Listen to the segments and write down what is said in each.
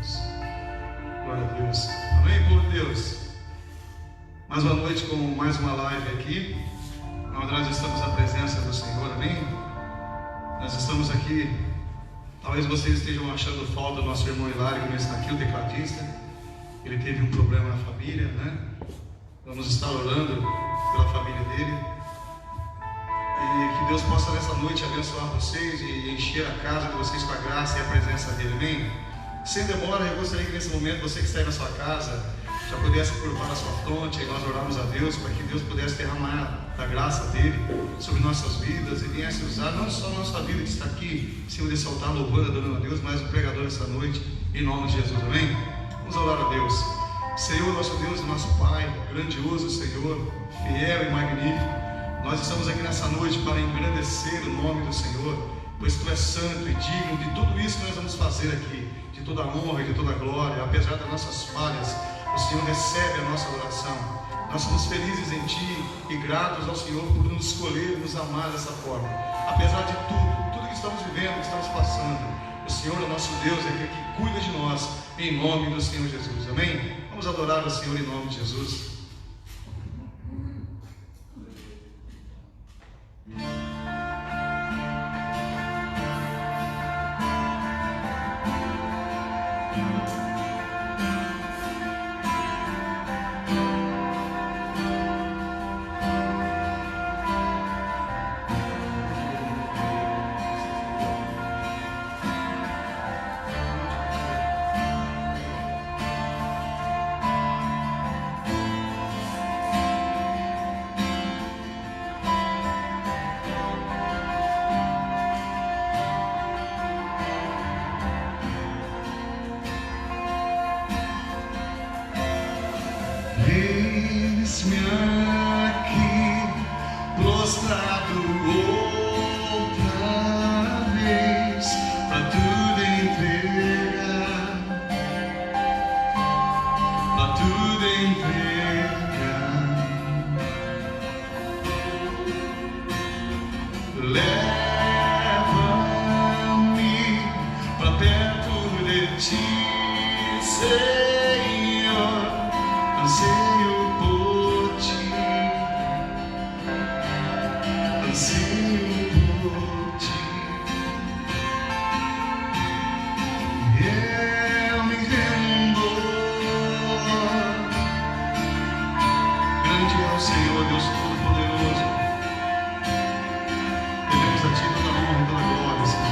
Jesus. Glória a Deus. Amém, povo de Deus? Mais uma noite com mais uma live aqui, onde nós estamos na presença do Senhor, amém? Nós estamos aqui, talvez vocês estejam achando falta do nosso irmão Hilário, que não está aqui, o tecladista. Ele teve um problema na família, né? Vamos estar orando pela família dele. E que Deus possa nessa noite abençoar vocês e encher a casa de vocês com a graça e a presença dele, amém? Sem demora, eu gostaria que nesse momento, você que está aí na sua casa, já pudesse curvar a sua fronte e nós orarmos a Deus para que Deus pudesse derramar a graça dele sobre nossas vidas e viesse usar não só a nossa vida que está aqui, em cima desse altar louvando, adorando a Deus, mas o pregador essa noite, em nome de Jesus, amém? Vamos orar a Deus. Senhor, nosso Deus e nosso Pai, grandioso Senhor, fiel e magnífico, nós estamos aqui nessa noite para engrandecer o nome do Senhor, pois Tu és santo e digno de tudo isso que nós vamos fazer aqui, de toda a honra e de toda a glória. Apesar das nossas falhas, o Senhor recebe a nossa adoração. Nós somos felizes em Ti e gratos ao Senhor por nos escolher e nos amar dessa forma. Apesar de tudo que estamos vivendo, que estamos passando, o Senhor, o nosso Deus, é aquele que cuida de nós, em nome do Senhor Jesus, amém? Vamos adorar o Senhor em nome de Jesus. Eis-me aqui, prostrado outra vez, pra tudo entregar, pra tudo entregar. Leva-me pra perto de Ti, Senhor, anseio por Ti, anseio por Ti. Eu me rendo. Grande é o Senhor, Deus Todo-Poderoso. Devemos a Ti toda a honra e toda a glória, Senhor.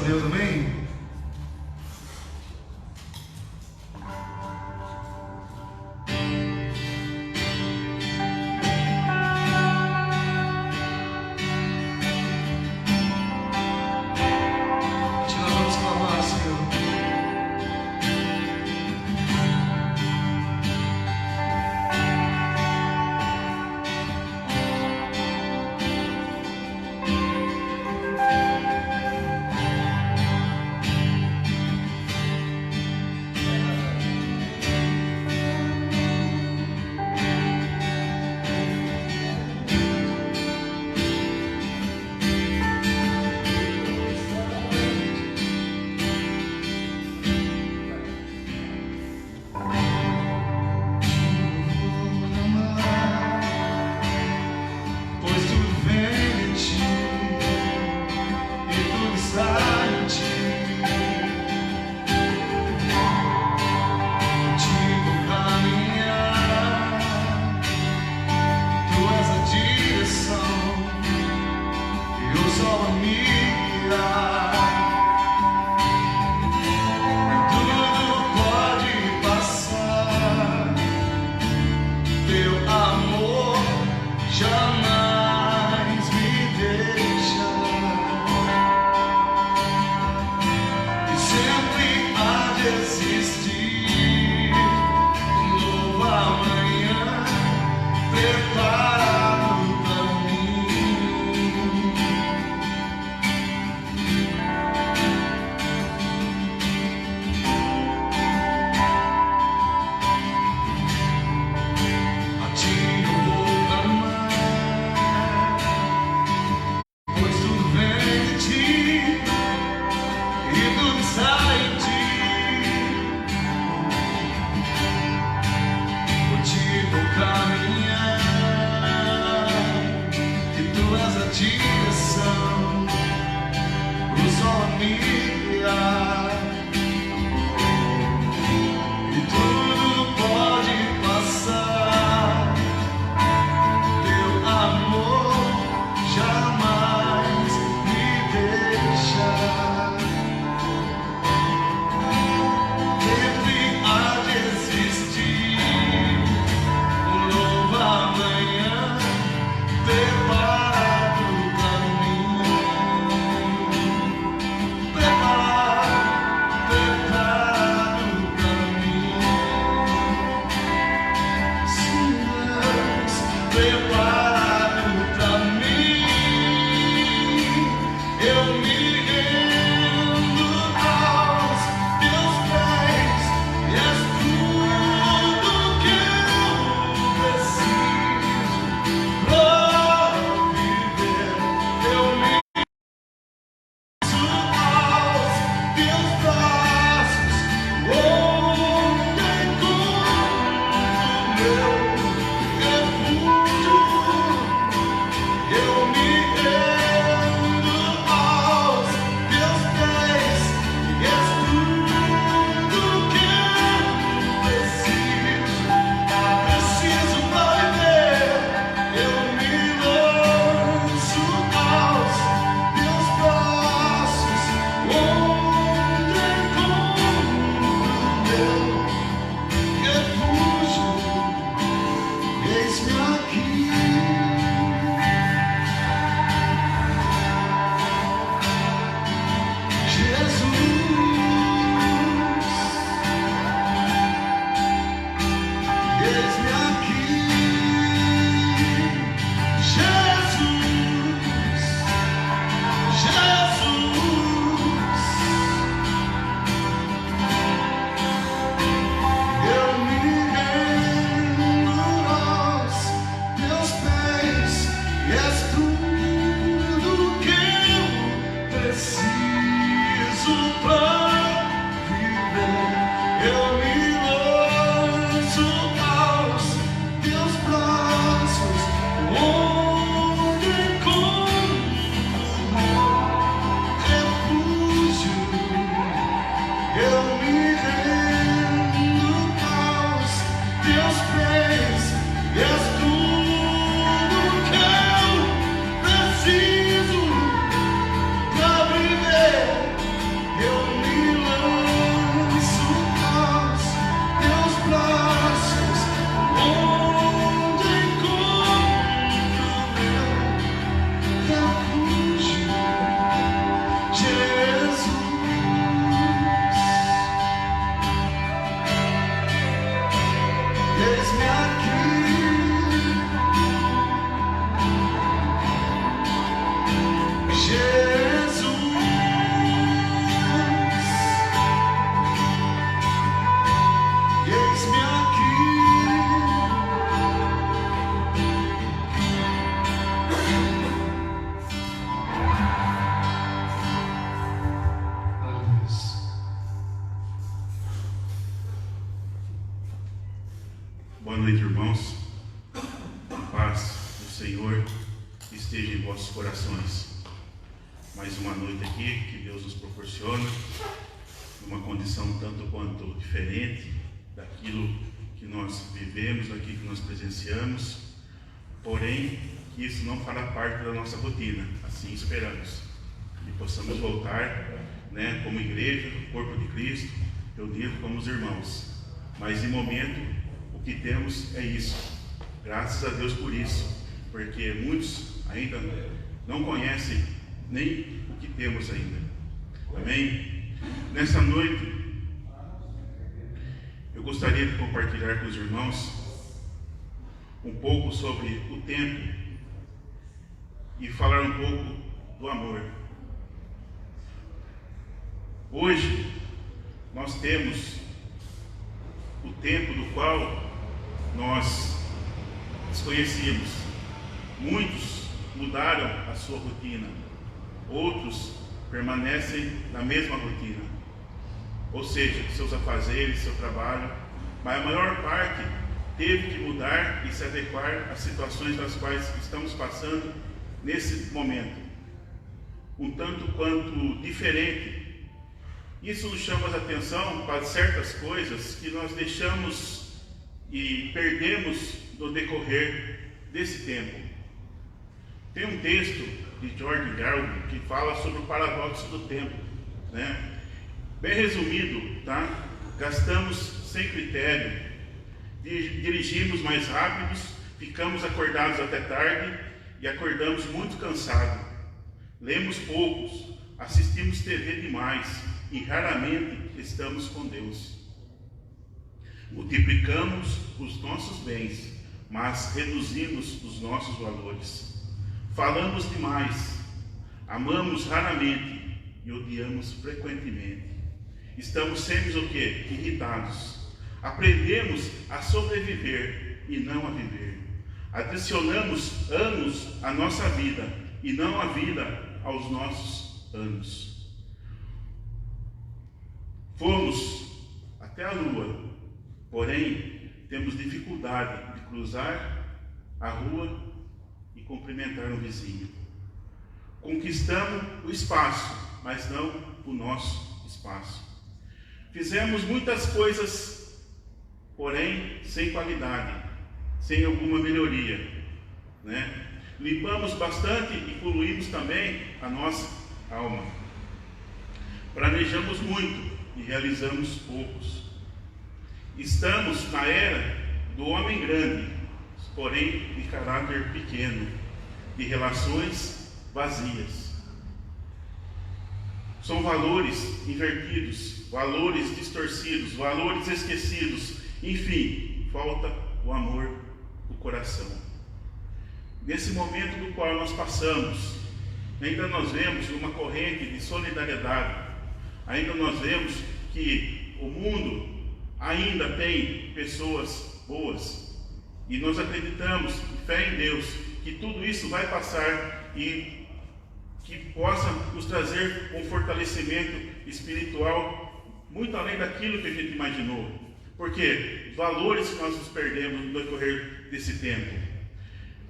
Deus, amém? Nós vamos clamar, Senhor. Boa noite, irmãos. A paz do Senhor esteja em vossos corações. Mais uma noite aqui que Deus nos proporciona, numa condição tanto quanto diferente daquilo que nós vivemos, daquilo que nós presenciamos, porém, que isso não fará parte da nossa rotina, assim esperamos, e possamos voltar, como igreja, corpo de Cristo, reunido como os irmãos. Mas, de momento, o que temos é isso. Graças a Deus por isso, porque muitos ainda não conhecem nem o que temos ainda. Amém? Nessa noite, eu gostaria de compartilhar com os irmãos um pouco sobre o tempo e falar um pouco do amor. Hoje, nós temos o tempo do qual nós desconhecíamos. Muitos mudaram a sua rotina, outros permanecem na mesma rotina, ou seja, seus afazeres, seu trabalho, mas a maior parte teve que mudar e se adequar às situações das quais estamos passando nesse momento, um tanto quanto diferente. Isso nos chama a atenção para certas coisas que nós deixamos e perdemos no decorrer desse tempo. Tem um texto de George Darwin que fala sobre o paradoxo do tempo, Bem resumido, Gastamos sem critério, dirigimos mais rápidos, ficamos acordados até tarde e acordamos muito cansados. Lemos poucos, assistimos TV demais e raramente estamos com Deus. Multiplicamos os nossos bens, mas reduzimos os nossos valores. Falamos demais, amamos raramente e odiamos frequentemente. Estamos sempre o quê? Irritados. Aprendemos a sobreviver e não a viver. Adicionamos anos à nossa vida e não a vida aos nossos anos. Fomos até a lua, porém temos dificuldade de cruzar a rua e cumprimentar um vizinho. Conquistamos o espaço, mas não o nosso espaço. Fizemos muitas coisas, porém sem qualidade, sem alguma melhoria, Limpamos bastante e poluímos também a nossa alma. Planejamos muito e realizamos poucos. Estamos na era do homem grande, porém de caráter pequeno, de relações vazias. São valores invertidos, valores distorcidos, valores esquecidos, enfim, falta o amor do coração. Nesse momento do qual nós passamos, ainda nós vemos uma corrente de solidariedade. Ainda nós vemos que o mundo ainda tem pessoas boas. E nós acreditamos, fé em Deus, que tudo isso vai passar e que possa nos trazer um fortalecimento espiritual muito além daquilo que a gente imaginou. Porque valores que nós nos perdemos no decorrer desse tempo.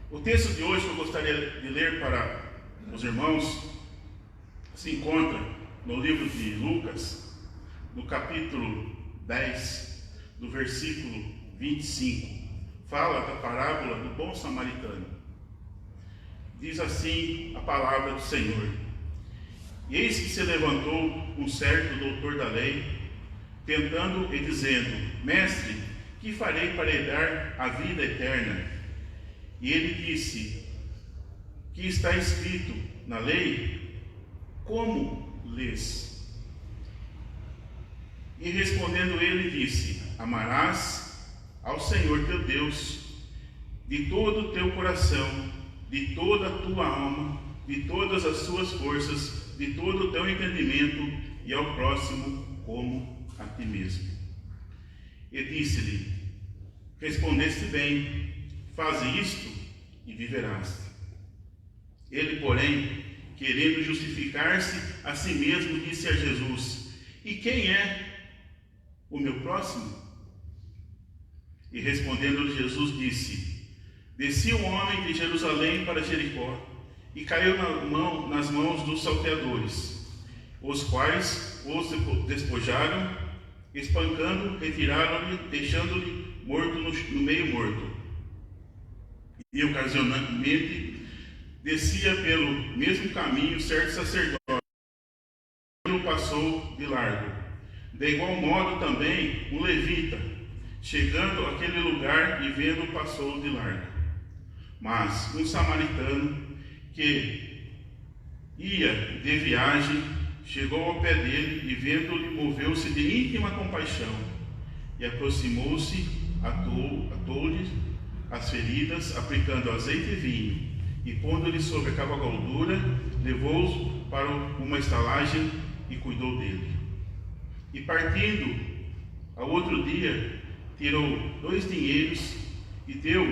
O texto de hoje que eu gostaria de ler para os irmãos se encontra no livro de Lucas, no capítulo 10, do versículo 25, fala da parábola do bom samaritano. Diz assim a palavra do Senhor: E eis que se levantou um certo doutor da lei, tentando e dizendo: Mestre, que farei para herdar a vida eterna? E ele disse: Que está escrito na lei? Como lês? E respondendo ele disse: Amarás ao Senhor teu Deus de todo o teu coração, de toda a tua alma, de todas as suas forças, de todo o teu entendimento, e ao próximo como a ti mesmo. E disse-lhe: Respondeste bem, faze isto e viverás. Ele, porém, querendo justificar-se a si mesmo, disse a Jesus: E quem é o meu próximo? E respondendo Jesus disse: Descia um homem de Jerusalém para Jericó, e caiu nas mãos dos salteadores, os quais os despojaram, espancando, retiraram-lhe, deixando-lhe morto no meio morto. E ocasionalmente descia pelo mesmo caminho certo sacerdote, e o passou de largo. De igual modo também um levita, chegando àquele lugar e vendo, passou de largo. Mas um samaritano que ia de viagem chegou ao pé dele e, vendo-lhe, moveu-se de íntima compaixão e aproximou-se, atou-lhe as feridas, aplicando azeite e vinho, e pondo-lhe sobre a cavalgadura, levou-o para uma estalagem e cuidou dele. E partindo ao outro dia, tirou 2 dinheiros e deu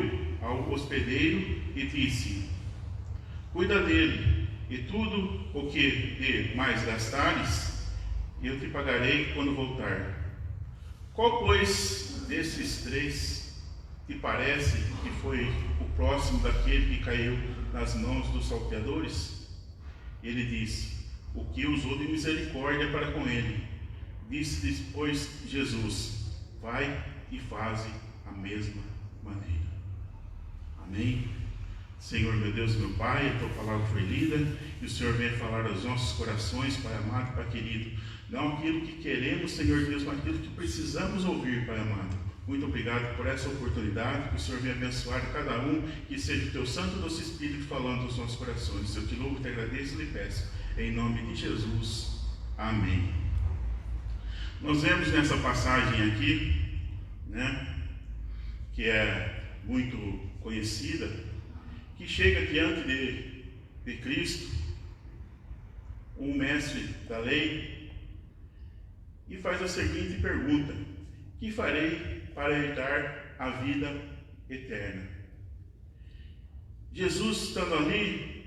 ao hospedeiro e disse: Cuida dele, e tudo o que de mais gastares, eu te pagarei quando voltar. Qual, pois, desses 3 te parece que foi o próximo daquele que caiu nas mãos dos salteadores? Ele disse: O que usou de misericórdia para com ele. Disse depois Jesus: Vai e faze a mesma maneira. Amém? Senhor, meu Deus, meu Pai, a Tua palavra foi lida e o Senhor vem falar aos nossos corações, Pai amado, Pai querido. Não aquilo que queremos, Senhor Deus, mas aquilo que precisamos ouvir, Pai amado. Muito obrigado por essa oportunidade, que o Senhor venha abençoar cada um, que seja o Teu Santo Doce Espírito falando aos nossos corações. Eu te louvo, te agradeço e lhe peço, em nome de Jesus. Amém. Nós vemos nessa passagem aqui, né, que é muito conhecida, que chega diante de Cristo, um mestre da lei, e faz a seguinte pergunta: que farei para herdar a vida eterna? Jesus, estando ali,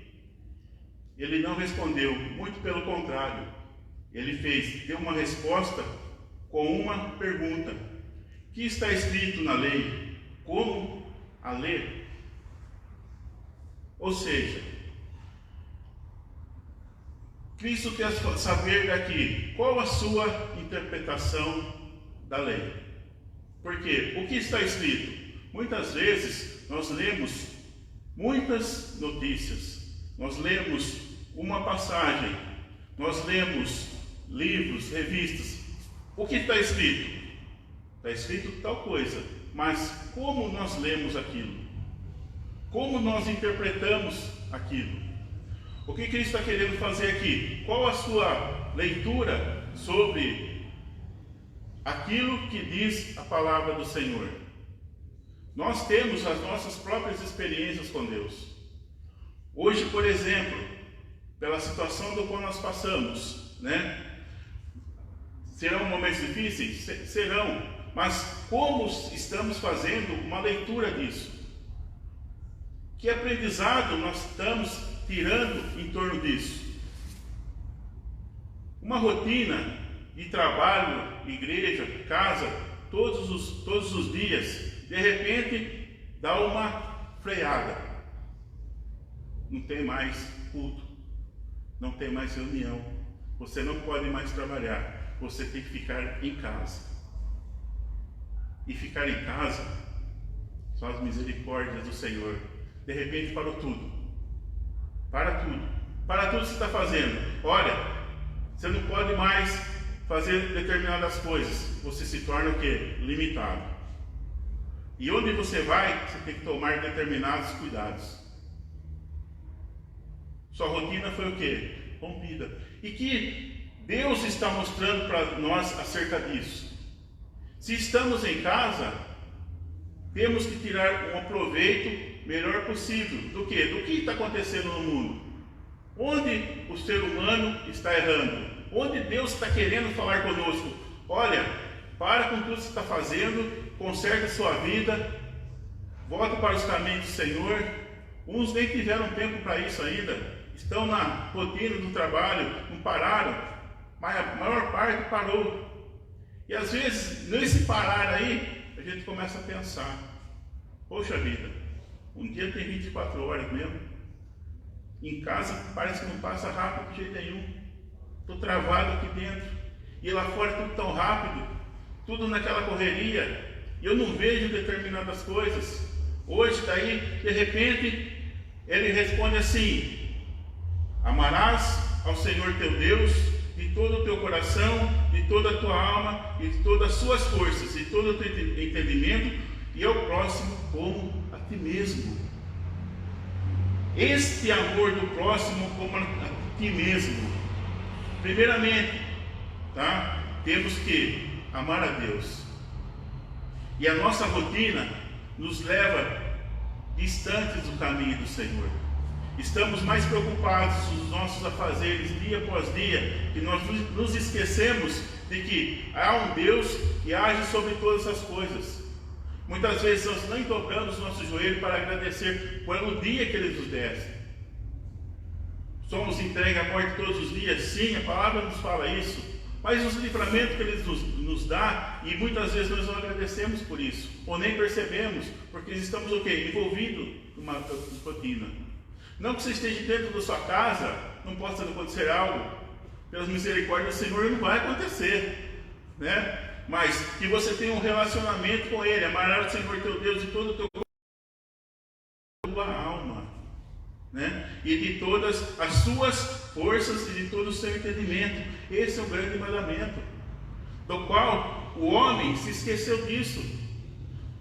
ele não respondeu, muito pelo contrário, ele deu uma resposta com uma pergunta: que está escrito na lei? Como a ler? Ou seja, Cristo quer saber daqui qual a sua interpretação da lei. Porque o que está escrito? Muitas vezes nós lemos muitas notícias, nós lemos uma passagem, nós lemos livros, revistas. O que está escrito? Está escrito tal coisa, mas como nós lemos aquilo? Como nós interpretamos aquilo? O que Cristo está querendo fazer aqui? Qual a sua leitura sobre aquilo que diz a palavra do Senhor? Nós temos as nossas próprias experiências com Deus. Hoje, por exemplo, pela situação do qual nós passamos, né? Serão momentos difíceis? Serão. Mas como estamos fazendo uma leitura disso? Que aprendizado nós estamos tirando em torno disso? Uma rotina de trabalho, igreja, casa, todos os dias, de repente dá uma freada. Não tem mais culto, não tem mais reunião, você não pode mais trabalhar, você tem que ficar em casa. E ficar em casa são as misericórdias do Senhor. De repente parou tudo. Para tudo. Para tudo que você está fazendo. Olha, você não pode mais fazer determinadas coisas. Você se torna o quê? Limitado. E onde você vai, você tem que tomar determinados cuidados. Sua rotina foi o quê? Rompida. E que Deus está mostrando para nós acerca disso? Se estamos em casa, temos que tirar um proveito melhor possível. Do quê? Do que está acontecendo no mundo? Onde o ser humano está errando? Onde Deus está querendo falar conosco? Olha, para com tudo que você está fazendo, conserta a sua vida, volta para os caminhos do Senhor. Uns nem tiveram tempo para isso ainda, estão na rotina do trabalho, não pararam, mas a maior parte parou. E às vezes, nesse parar aí, a gente começa a pensar, poxa vida, um dia tem 24 horas mesmo, em casa parece que não passa rápido de jeito nenhum, estou travado aqui dentro, e lá fora tudo tão rápido, tudo naquela correria, e eu não vejo determinadas coisas. Hoje, daí, de repente, ele responde assim: amarás ao Senhor teu Deus de todo o teu coração, de toda a tua alma, e de todas as suas forças, e todo o teu entendimento, e ao próximo como a ti mesmo. Este amor do próximo como a ti mesmo. Primeiramente, tá? Temos que amar a Deus. E a nossa rotina nos leva distantes do caminho do Senhor. Estamos mais preocupados com os nossos afazeres dia após dia, que nós nos esquecemos de que há um Deus que age sobre todas as coisas. Muitas vezes nós nem dobramos os nossos joelhos para agradecer pelo dia que Ele nos desse. Somos entregues à morte todos os dias, sim, a palavra nos fala isso. Mas os livramentos que Ele nos dá, e muitas vezes nós não agradecemos por isso, ou nem percebemos, porque estamos o quê? Envolvidos numa rotina. Não que você esteja dentro da sua casa, não possa acontecer algo, pelas misericórdias do Senhor não vai acontecer, né? Mas que você tenha um relacionamento com Ele, amarás o Senhor teu Deus de todo o teu coração, tua alma, né? E de todas as suas forças e de todo o seu entendimento. Esse é um grande mandamento, do qual o homem se esqueceu disso.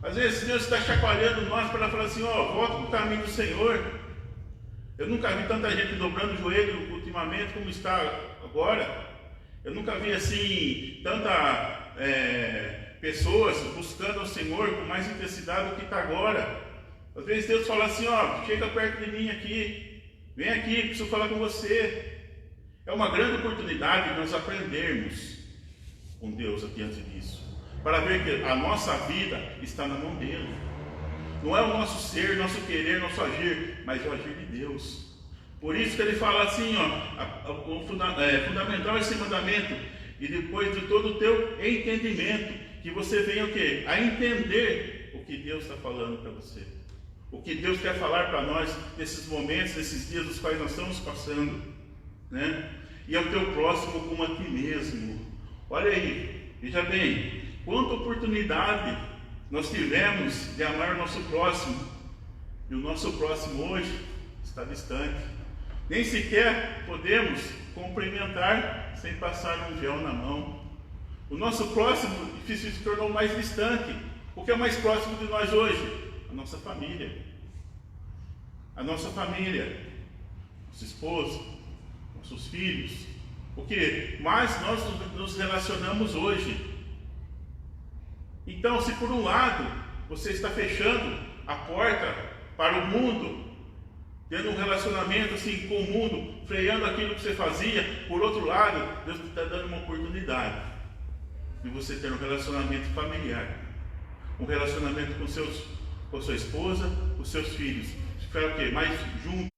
Às vezes Deus está chacoalhando nós para falar assim: ó, volta para o caminho do Senhor. Eu nunca vi tanta gente dobrando o joelho ultimamente como está agora. Eu nunca vi assim tanta pessoas buscando o Senhor com mais intensidade do que está agora. Às vezes Deus fala assim: ó, chega perto de mim aqui, vem aqui, preciso falar com você. É uma grande oportunidade de nós aprendermos com Deus diante disso, para ver que a nossa vida está na mão dele. Não é o nosso ser, nosso querer, nosso agir, mas o agir de Deus. Por isso que ele fala assim, ó, fundamental esse mandamento, e depois de todo o teu entendimento, que você venha o quê? A entender o que Deus está falando para você. O que Deus quer falar para nós nesses momentos, nesses dias dos quais nós estamos passando, né? E ao teu próximo como a ti mesmo. Olha aí, veja bem, quanta oportunidade nós tivemos de amar o nosso próximo, e o nosso próximo hoje está distante. Nem sequer podemos cumprimentar sem passar um véu na mão. O nosso próximo se tornou mais distante. O que é mais próximo de nós hoje? A nossa família. A nossa família, nossa esposa, nossos filhos. O que mais nós nos relacionamos hoje. Então, se por um lado você está fechando a porta para o mundo, tendo um relacionamento assim com o mundo, freando aquilo que você fazia, por outro lado, Deus está dando uma oportunidade de você ter um relacionamento familiar, um relacionamento com sua esposa, com seus filhos, ficar o quê? Mais junto,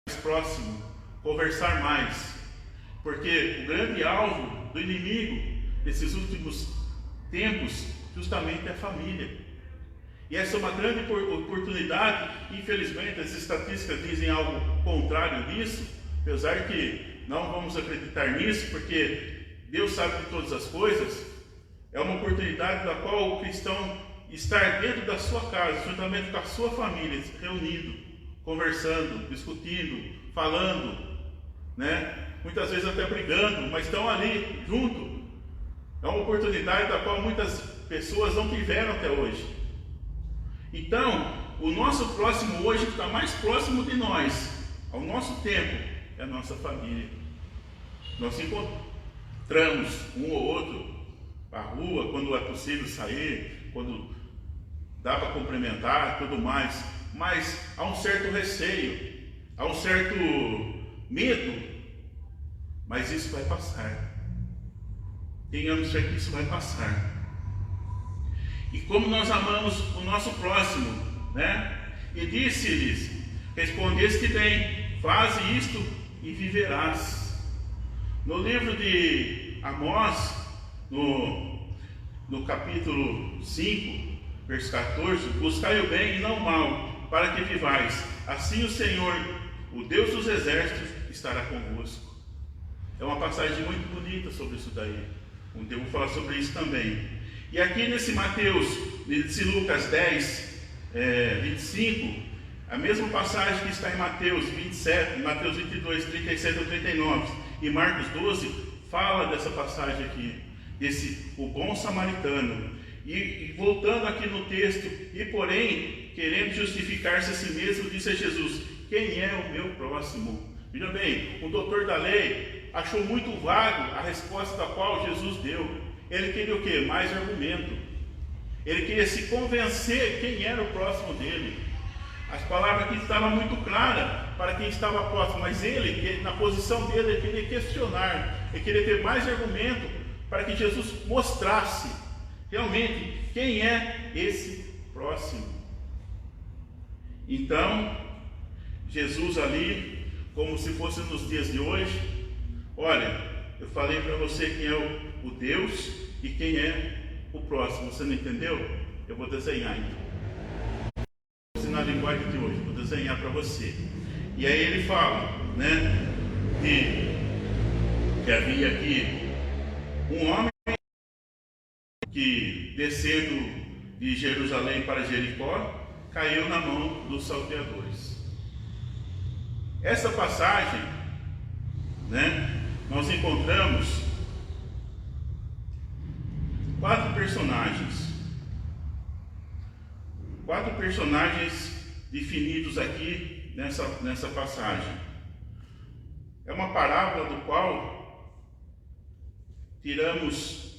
mais próximo, conversar mais, porque o grande alvo do inimigo nesses últimos tempos justamente é a família. E essa é uma grande oportunidade. Infelizmente as estatísticas dizem algo contrário disso, apesar que não vamos acreditar nisso, porque Deus sabe de todas as coisas. É uma oportunidade da qual o cristão estar dentro da sua casa, juntamente com a sua família, reunido, conversando, discutindo, falando, né? Muitas vezes até brigando, mas estão ali junto. É uma oportunidade da qual muitas pessoas não tiveram até hoje. Então, o nosso próximo hoje, que está mais próximo de nós, ao nosso tempo, é a nossa família. Nós encontramos um ou outro à rua, quando é possível sair, quando dá para cumprimentar, tudo mais, mas há um certo receio, há um certo medo, mas isso vai passar. Tenhamos fé que isso vai passar. E como nós amamos o nosso próximo, né? E disse-lhes: respondeste bem, faze isto e viverás. No livro de Amós, no capítulo 5, verso 14: buscai o bem e não o mal, para que vivais. Assim o Senhor, o Deus dos exércitos, estará convosco. É uma passagem muito bonita sobre isso daí. Eu vou falar sobre isso também. E aqui nesse nesse Lucas 10, 25, a mesma passagem que está em Mateus 27, Mateus 22, 37 a 39 e Marcos 12, fala dessa passagem aqui, o bom samaritano. E voltando aqui no texto, e porém, querendo justificar-se a si mesmo, disse a Jesus: quem é o meu próximo? Veja bem, o doutor da lei achou muito vago a resposta da qual Jesus deu. Ele queria o quê? Mais argumento. Ele queria se convencer quem era o próximo dele. As palavras aqui estavam muito claras para quem estava próximo, mas ele, na posição dele, ele queria questionar, ele queria ter mais argumento para que Jesus mostrasse realmente quem é esse próximo. Então, Jesus ali, como se fosse nos dias de hoje, olha, eu falei para você quem é o Deus e quem é o próximo. Você não entendeu? Eu vou desenhar então. Na linguagem de hoje, vou desenhar para você. E aí ele fala, né, que havia aqui um homem que, descendo de Jerusalém para Jericó, caiu na mão dos salteadores. Essa passagem, né, nós encontramos 4 personagens definidos aqui nessa passagem. É uma parábola do qual tiramos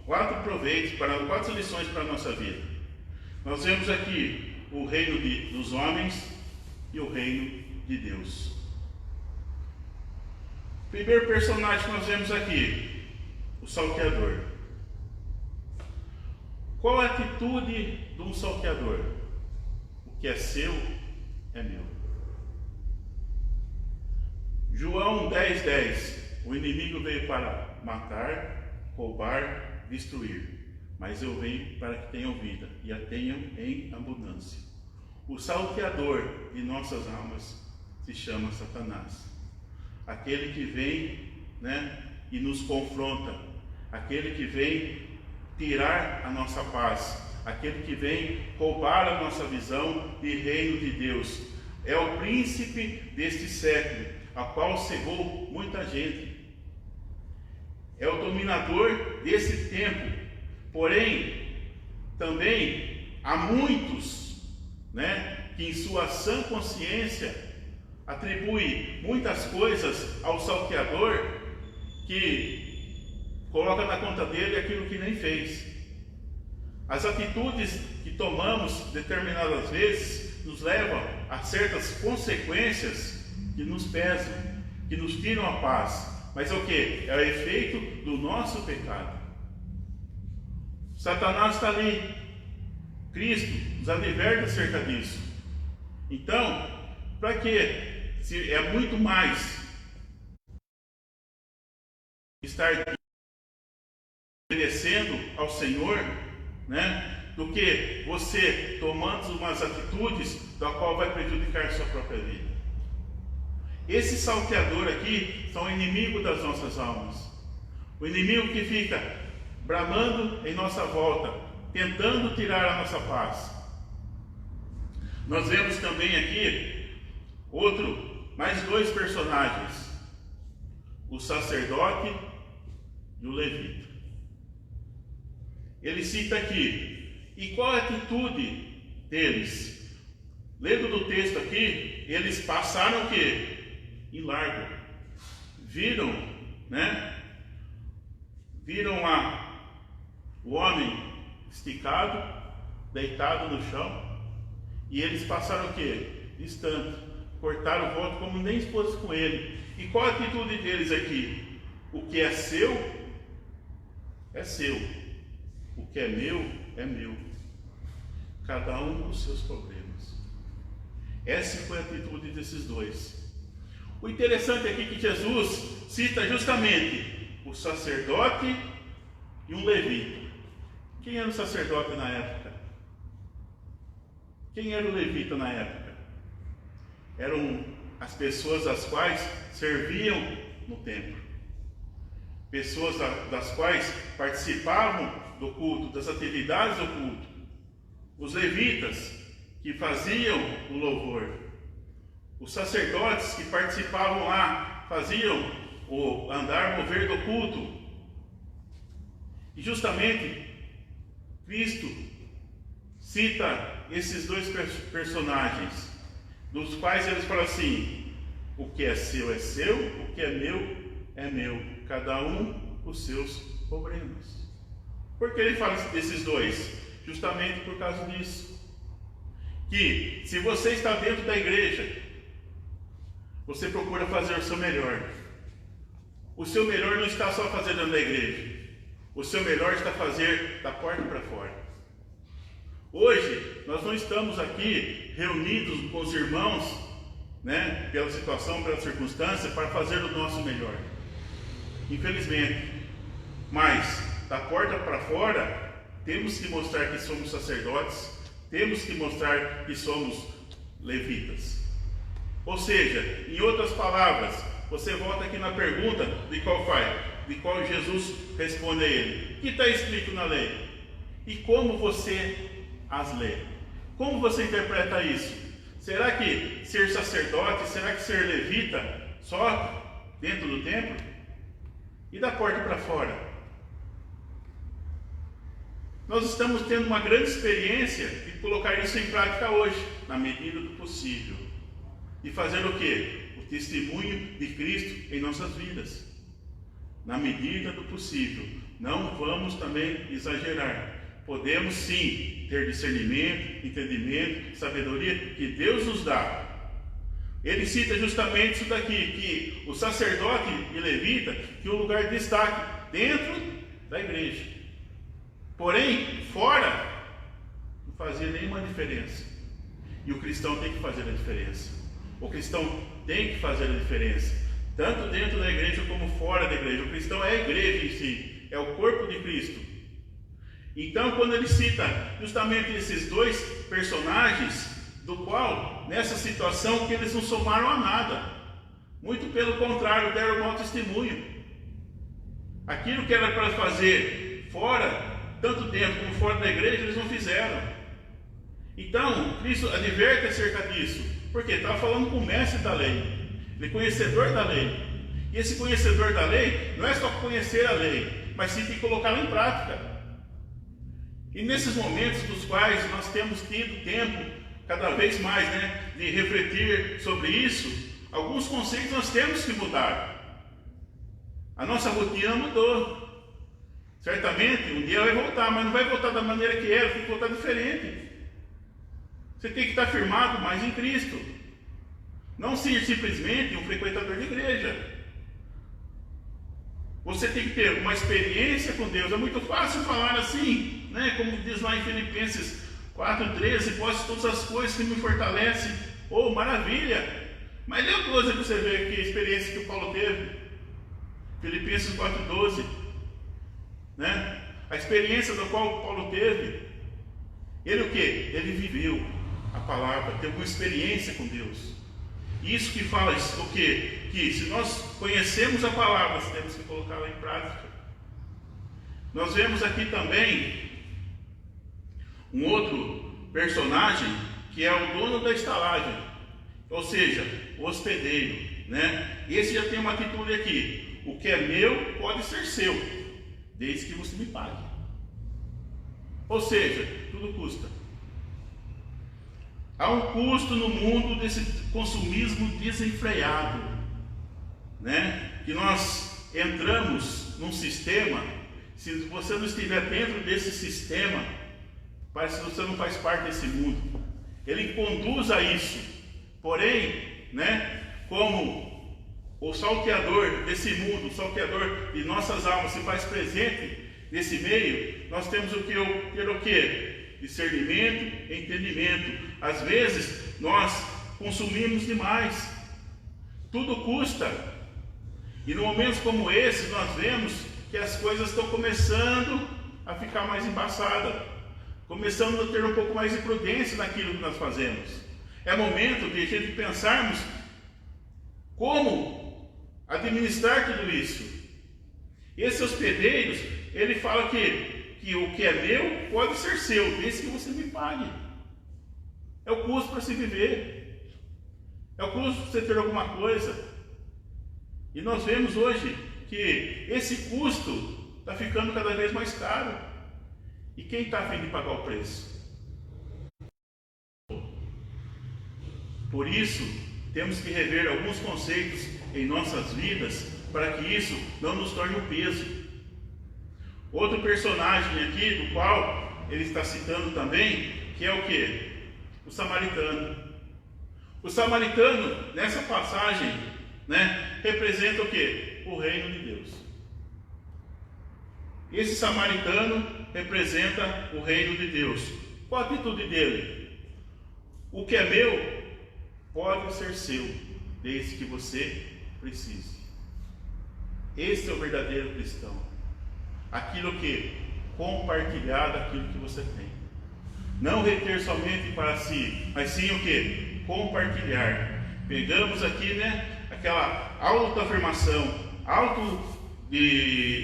4 proveitos, 4 lições para a nossa vida. Nós vemos aqui o reino dos homens e o reino de Deus. O primeiro personagem que nós vemos aqui, o salteador. Qual a atitude de um salteador? O que é seu é meu. João 10:10. O inimigo veio para matar, roubar, destruir, mas eu venho para que tenham vida e a tenham em abundância. O salteador de nossas almas se chama Satanás. Aquele que vem, né, e nos confronta, aquele que vem tirar a nossa paz, aquele que vem roubar a nossa visão de reino de Deus. É o príncipe deste século, a qual cegou muita gente. É o dominador desse tempo. Porém, também há muitos, né, que em sua sã consciência atribui muitas coisas ao salteador, que coloca na conta dele aquilo que nem fez. As atitudes que tomamos determinadas vezes nos levam a certas consequências que nos pesam, que nos tiram a paz. Mas é o que? É o efeito do nosso pecado. Satanás está ali. Cristo nos adverte acerca disso. Então, para quê? Se é muito mais estar obedecendo ao Senhor, né, do que você tomando umas atitudes da qual vai prejudicar a sua própria vida. Esse salteador aqui são o inimigo das nossas almas. O inimigo que fica bramando em nossa volta, tentando tirar a nossa paz. Nós vemos também aqui mais 2 personagens: o sacerdote e o levita. Ele cita aqui, e qual a atitude deles? Lendo do texto aqui, eles passaram o quê? Em largo. Viram, né? Viram o homem esticado, deitado no chão, e eles passaram o quê? Distante. Cortaram o voto como nem se fosse com ele. E qual a atitude deles aqui? O que é seu, é seu. O que é meu, é meu. Cada um com os seus problemas. Essa foi a atitude desses 2. O interessante aqui é que Jesus cita justamente o sacerdote e um levita. Quem era o sacerdote na época? Quem era o levita na época? Eram as pessoas as quais serviam no templo. Pessoas das quais participavam do culto, das atividades do culto. Os levitas, que faziam o louvor. Os sacerdotes, que participavam lá, faziam o andar, mover do culto. E justamente, Cristo cita esses dois personagens, dos quais eles falam assim: o que é seu, o que é meu, cada um os seus problemas. Por que ele fala desses dois? Justamente por causa disso. Que se você está dentro da igreja, você procura fazer o seu melhor. O seu melhor não está só fazer dentro da igreja. O seu melhor está fazer da porta para fora. Hoje, nós não estamos aqui reunidos com os irmãos, né, pela situação, pela circunstância, para fazer o nosso melhor. Infelizmente. Mas, da porta para fora, temos que mostrar que somos sacerdotes, temos que mostrar que somos levitas. Ou seja, em outras palavras, você volta aqui na pergunta de qual Jesus responde a ele. O que está escrito na lei? E como você as lê? Como você interpreta isso? Será que ser sacerdote, será que ser levita só dentro do templo? E da porta para fora? Nós estamos tendo uma grande experiência de colocar isso em prática hoje, na medida do possível. E fazer o quê? O testemunho de Cristo em nossas vidas. Na medida do possível. Não vamos também exagerar. Podemos sim ter discernimento, entendimento, sabedoria que Deus nos dá. Ele cita justamente isso daqui, que o sacerdote e levita tinham um lugar de destaque dentro da igreja. Porém, fora, não fazia nenhuma diferença. E o cristão tem que fazer a diferença. O cristão tem que fazer a diferença. Tanto dentro da igreja como fora da igreja. O cristão é a igreja em si. É o corpo de Cristo. Então, quando ele cita justamente esses dois personagens, do qual, nessa situação, que eles não somaram a nada. Muito pelo contrário, deram mau testemunho. Aquilo que era para fazer fora, tanto dentro como fora da igreja, eles não fizeram. Então, Cristo adverte acerca disso. Porque estava falando com o mestre da lei. Ele é conhecedor da lei. E esse conhecedor da lei, não é só conhecer a lei, mas sim tem que colocá-la em prática. E nesses momentos dos quais nós temos tido tempo, cada vez mais, de refletir sobre isso, alguns conceitos nós temos que mudar. A nossa rotina mudou. Certamente, um dia vai voltar, mas não vai voltar da maneira que era, tem que voltar diferente. Você tem que estar firmado mais em Cristo. Não ser simplesmente um frequentador de igreja. Você tem que ter uma experiência com Deus. É muito fácil falar assim, como diz lá em Filipenses 4,13, posso todas as coisas que me fortalecem. Oh, maravilha! Mas lê a coisa que você vê aqui, a experiência que o Paulo teve. Filipenses 4,12. A experiência da qual Paulo teve. Ele o quê? Ele viveu a palavra, teve uma experiência com Deus. Isso que fala o quê? Que se nós conhecemos a palavra, temos que colocá-la em prática. Nós vemos aqui também um outro personagem que é o dono da estalagem, ou seja, o hospedeiro, Esse já tem uma atitude aqui: o que é meu pode ser seu, desde que você me pague. Ou seja, tudo custa. Há um custo no mundo desse consumismo desenfreado, que nós entramos num sistema. Se você não estiver dentro desse sistema, parece que você não faz parte desse mundo. Ele conduz a isso. Porém, como o salteador desse mundo, o salteador de nossas almas se faz presente nesse meio, nós temos ter o quê? Discernimento, entendimento. Às vezes nós consumimos demais. Tudo custa. E em momentos como esse, nós vemos que as coisas estão começando a ficar mais embaçadas, começando a ter um pouco mais de prudência naquilo que nós fazemos. É momento de a gente pensarmos como administrar tudo isso. Esses hospedeiros, ele fala que o que é meu pode ser seu, desde que você me pague. É o custo para se viver, é o custo para você ter alguma coisa. E nós vemos hoje que esse custo está ficando cada vez mais caro. E quem está a fim de pagar o preço? Por isso, temos que rever alguns conceitos em nossas vidas para que isso não nos torne um peso. Outro personagem aqui, do qual ele está citando também, que é o quê? O samaritano. O samaritano, nessa passagem, representa o quê? O reino de Deus. Esse samaritano representa o reino de Deus. Qual a atitude dele? O que é meu pode ser seu, desde que você precise. Esse é o verdadeiro cristão. Aquilo que compartilhar daquilo que você tem. Não reter somente para si, mas sim o que? Compartilhar. Pegamos aqui, aquela autoafirmação,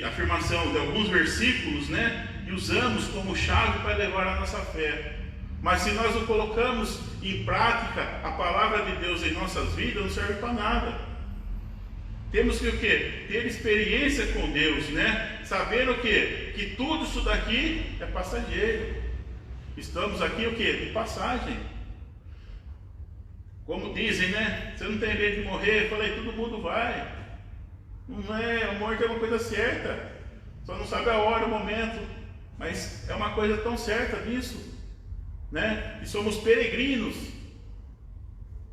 afirmação de alguns versículos, e usamos como chave para levar a nossa fé. Mas se nós não colocamos em prática a palavra de Deus em nossas vidas, não serve para nada. Temos que o quê? Ter experiência com Deus, Saber o quê? Que tudo isso daqui é passageiro. Estamos aqui o quê? De passagem. Como dizem, você não tem medo de morrer? Eu falei, todo mundo vai. Não é, a morte é uma coisa certa. Só não sabe a hora, o momento. Mas é uma coisa tão certa disso. E somos peregrinos,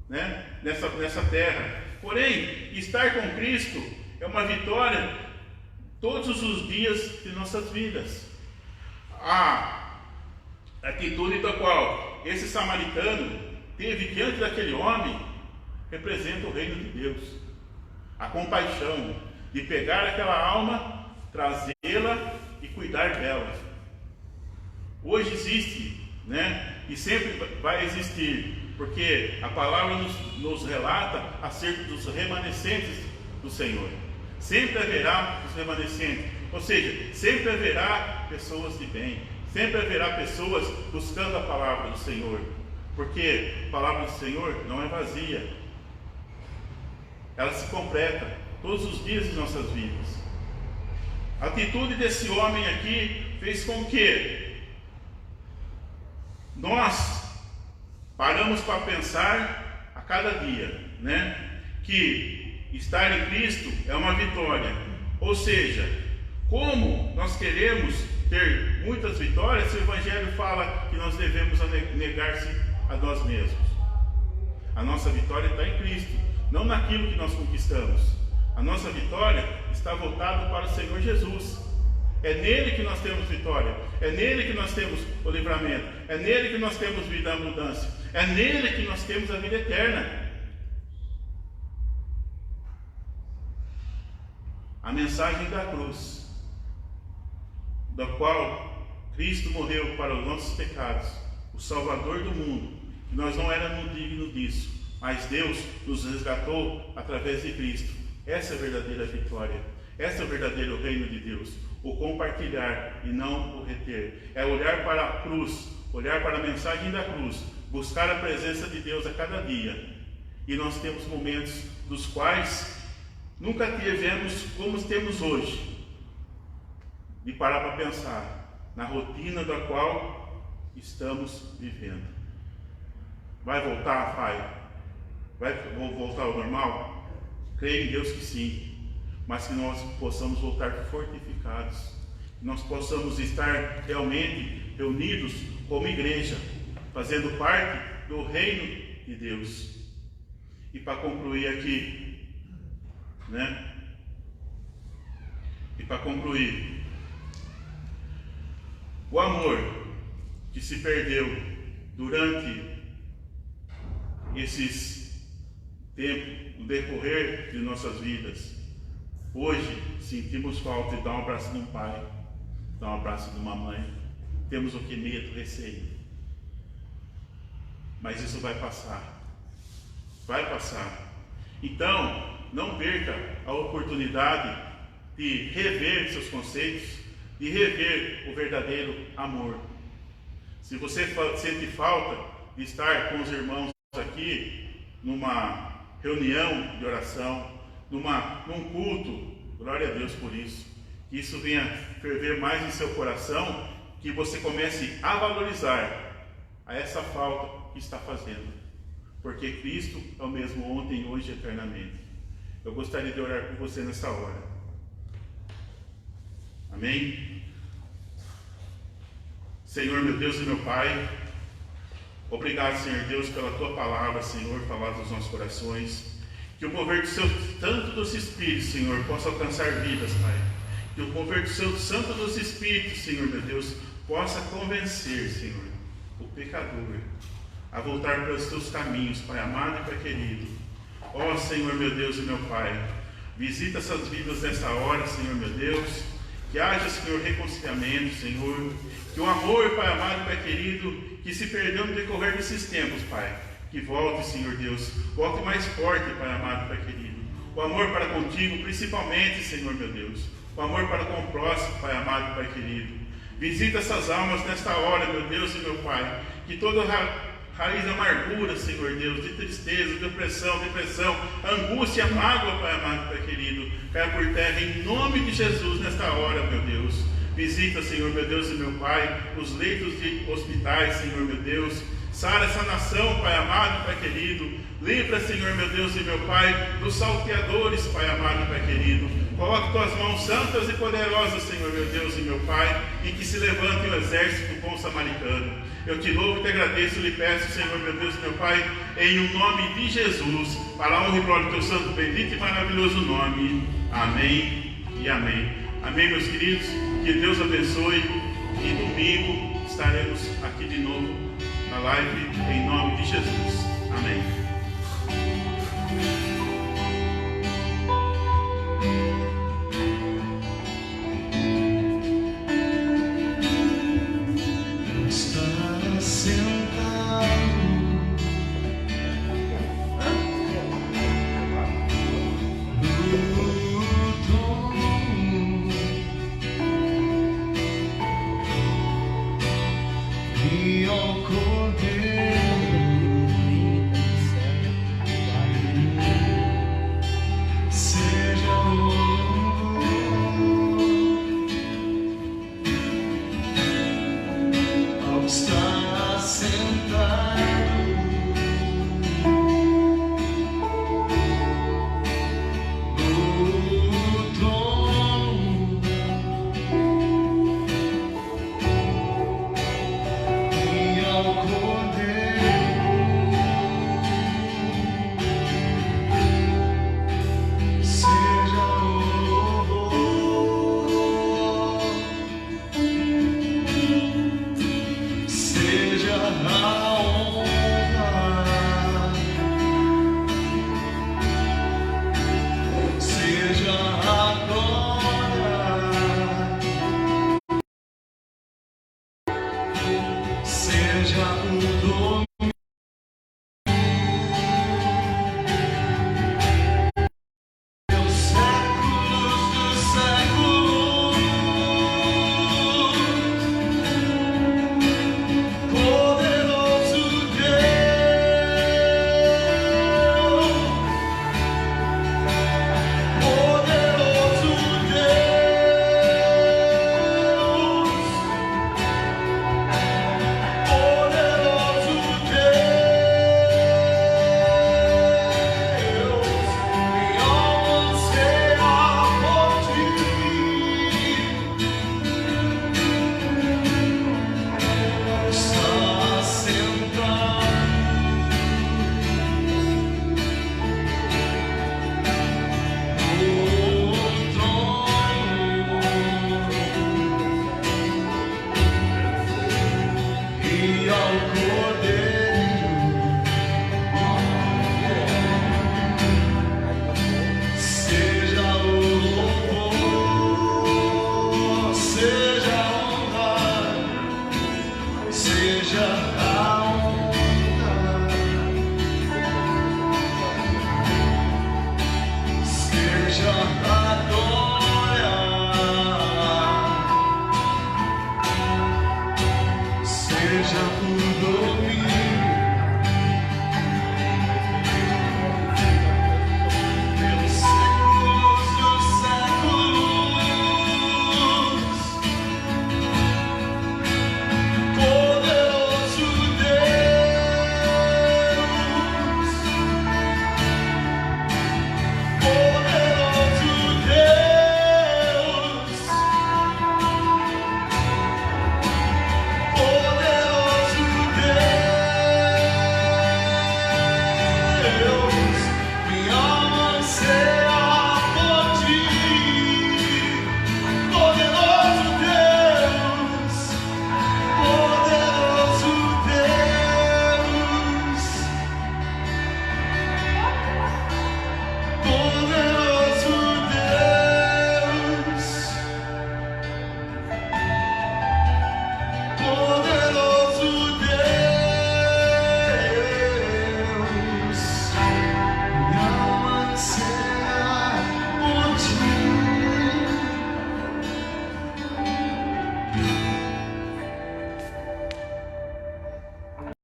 nessa terra. Porém, estar com Cristo é uma vitória todos os dias de nossas vidas. A atitude da qual esse samaritano teve diante daquele homem representa o reino de Deus. A compaixão de pegar aquela alma, trazê-la e cuidar dela. Hoje existe, e sempre vai existir, porque a palavra nos relata acerca dos remanescentes do Senhor. Sempre haverá os remanescentes, ou seja, sempre haverá pessoas de bem, sempre haverá pessoas buscando a palavra do Senhor, porque a palavra do Senhor não é vazia, ela se completa todos os dias de nossas vidas. A atitude desse homem aqui fez com que nós paramos para pensar a cada dia, que estar em Cristo é uma vitória. Ou seja, como nós queremos ter muitas vitórias, se o Evangelho fala que nós devemos negar-se a nós mesmos. A nossa vitória está em Cristo, não naquilo que nós conquistamos. A nossa vitória está voltada para o Senhor Jesus. É nele que nós temos vitória, é nele que nós temos o livramento, é nele que nós temos vida abundância, é nele que nós temos a vida eterna. A mensagem da cruz, da qual Cristo morreu para os nossos pecados, o Salvador do mundo, que nós não éramos dignos disso, mas Deus nos resgatou através de Cristo. Essa é a verdadeira vitória, esse é o verdadeiro reino de Deus. O compartilhar e não o reter. É olhar para a cruz, olhar para a mensagem da cruz, buscar a presença de Deus a cada dia. E nós temos momentos dos quais nunca tivemos como temos hoje, de parar para pensar na rotina da qual estamos vivendo. Vai voltar, Pai? Vai voltar ao normal? Creio em Deus que sim. Mas que nós possamos voltar fortificados, que nós possamos estar realmente reunidos como igreja, fazendo parte do reino de Deus. E para concluir aqui, o amor que se perdeu durante esses tempos, no decorrer de nossas vidas, Hoje sentimos falta de dar um abraço de um pai, dar um abraço de uma mãe. Temos o que? Medo, receio. Mas isso vai passar. Vai passar. Então, não perca a oportunidade de rever seus conceitos, de rever o verdadeiro amor. Se você sente falta de estar com os irmãos aqui, numa reunião de oração, num culto, glória a Deus por isso. Que isso venha ferver mais em seu coração, que você comece a valorizar a essa falta que está fazendo. Porque Cristo é o mesmo ontem, hoje e eternamente. Eu gostaria de orar por você nessa hora. Amém? Senhor, meu Deus e meu Pai, obrigado, Senhor Deus, pela Tua palavra, Senhor, falada aos nossos corações. Que o mover do Seu Santo dos Espíritos, Senhor, possa alcançar vidas, Pai. Que o mover do Seu Santo dos Espíritos, Senhor, meu Deus, possa convencer, Senhor, o pecador a voltar para os Teus caminhos, Pai amado e Pai querido. Ó Senhor, meu Deus e meu Pai, visita essas vidas nesta hora, Senhor, meu Deus. Que haja, Senhor, reconciliamento, Senhor. Que o amor, Pai amado e Pai querido, que se perdeu no decorrer desses tempos, Pai, que volte, Senhor Deus, volte mais forte, Pai amado, Pai querido. O amor para contigo, principalmente, Senhor meu Deus. O amor para com o próximo, Pai amado, Pai querido. Visita essas almas nesta hora, meu Deus e meu Pai. Que toda raiz de amargura, Senhor Deus, de tristeza, depressão, angústia, mágoa, Pai amado, Pai querido, caia por terra em nome de Jesus nesta hora, meu Deus. Visita, Senhor meu Deus e meu Pai, os leitos de hospitais, Senhor meu Deus. Sara essa nação, Pai amado, Pai querido. Livra, Senhor meu Deus e meu Pai, dos salteadores, Pai amado, Pai querido. Coloque Tuas mãos santas e poderosas, Senhor meu Deus e meu Pai, e que se levante o exército do bom samaritano. Eu te louvo e te agradeço e lhe peço, Senhor meu Deus e meu Pai, em o nome de Jesus, para a honra e glória do Teu santo, bendito e maravilhoso nome. Amém e amém. Amém, meus queridos. Que Deus abençoe. E domingo estaremos aqui de novo na live, em nome de Jesus. Amém. Seja